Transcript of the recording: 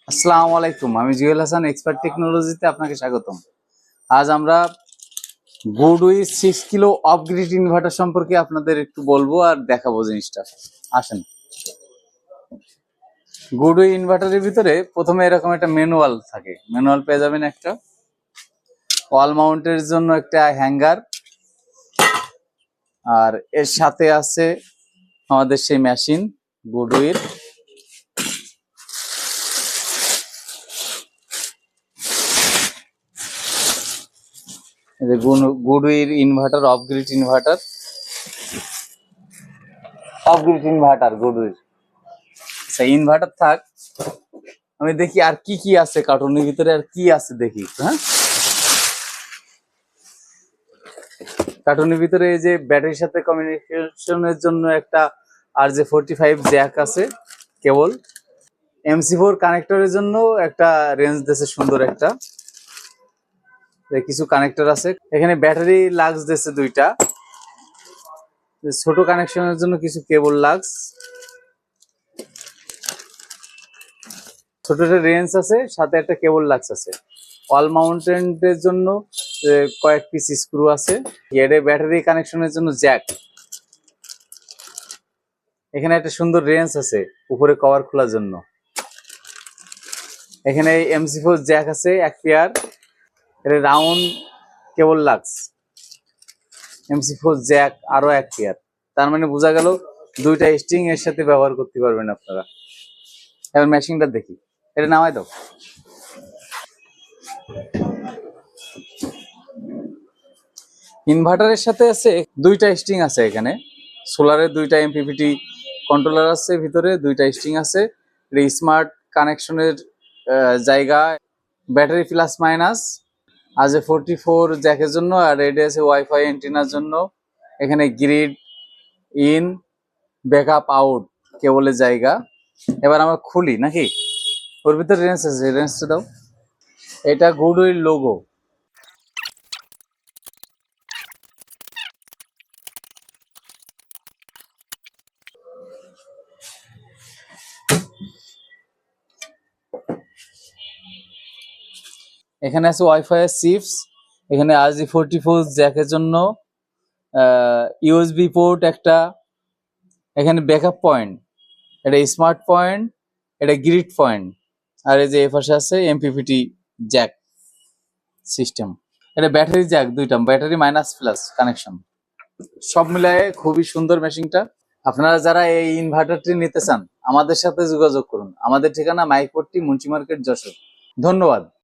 আসসালামু আলাইকুম, আমি জুয়েল হাসান এক্সপার্ট টেকনোলজিতে আপনাকে স্বাগতম। আজ আমরা গুডউইথ 6 কিলো অফ গ্রিড ইনভার্টার সম্পর্কে আপনাদের একটু বলবো আর দেখাবো জিনিসটা। আসেন, গুডউইথ ইনভার্টারের ভিতরে প্রথমে এরকম একটা ম্যানুয়াল থাকে, ম্যানুয়াল পেয়ে যাবেন একটা। ওয়াল মাউন্টের জন্য একটা হ্যাঙ্গার, আর এর সাথে আছে আমাদের সেই মেশিন গুডউইথ। গুডউইথ ইনভার্টার, অফ গ্রিড ইনভার্টার গুডউইথ। আচ্ছা, ইনভার্টার থাক, আমি দেখি আর কি কি আছে কার্টুনের ভিতরে, আর কি আছে দেখি। হ্যাঁ, কার্টুনের ভিতরে এই যে ব্যাটারির সাথে কমিউনিকেশনের জন্য একটা RJ45 জ্যাক আছে, কেবল MC4 কানেক্টরের জন্য একটা রেঞ্জ দিয়েছে, সুন্দর একটা কিছু কানেক্টর আছে। এখানে ব্যাটারি লাক্স দিয়েছে দুইটা, ছোট কানেকশনের জন্য কিছু কেবল লাক্স, ছোট একটা রেঞ্জ আছে, সাথে একটা কেবল লাক্স আছে। ওয়াল মাউন্টেনের জন্য কয়েক পিস স্ক্রু আছে। হেডে ব্যাটারি কানেকশনের জন্য জ্যাক। এখানে একটা সুন্দর রেঞ্জ আছে উপরে কভার খোলার জন্য। এখানে MC4 জ্যাক আছে এক পেয়ার, এটা রাউন্ড কেবল লাক্স। MC4 জ্যাক আরো এক পেয়ার, তার মানে বোঝা গেল দুইটা স্ট্রিং এর সাথে ব্যবহার করতে পারবেন আপনারা। এবার মেশিনটা দেখি, এটা নামাই দাও। ইনভার্টারের সাথে আছে দুইটা স্ট্রিং আছে এখানে, সোলারের দুইটা MPPT কন্ট্রোলার আছে, ভিতরে দুইটা স্ট্রিং আছে। স্মার্ট কানেকশনের জায়গা, ব্যাটারি প্লাস মাইনাস, RJ44 জ্যাকের জন্য, আর এটা আছে ওয়াইফাই এন্টিনার জন্য। এখানে গ্রিড ইন, ব্যাকআপ আউট কেবলের জায়গা। এবার আমরা খুলি নাকি, ওর ভিতরে রেঞ্জ আছে, রেঞ্জটা দাও। এটা গুডউইথ লোগো। এখানে আছে ওয়াইফাই এর চিপস, এখানে RJ44 জ্যাকের জন্য USB পোর্ট একটা, এখানে ব্যাকআপ পয়েন্ট, এটা স্মার্ট পয়েন্ট, এটা গ্রিড পয়েন্ট, আর এই যে এ পাশে আছে MPPT জ্যাক সিস্টেম। এটা ব্যাটারি জ্যাক দুইটা, ব্যাটারি মাইনাস প্লাস কানেকশন। সব মিলায়ে খুবই সুন্দর মেশিনটা। আপনারা যারা এই ইনভার্টারটি নিতে চান আমাদের সাথে যোগাযোগ করুন। আমাদের ঠিকানা মাইকপট্টি, মুন্সি মার্কেট, যশোর। ধন্যবাদ।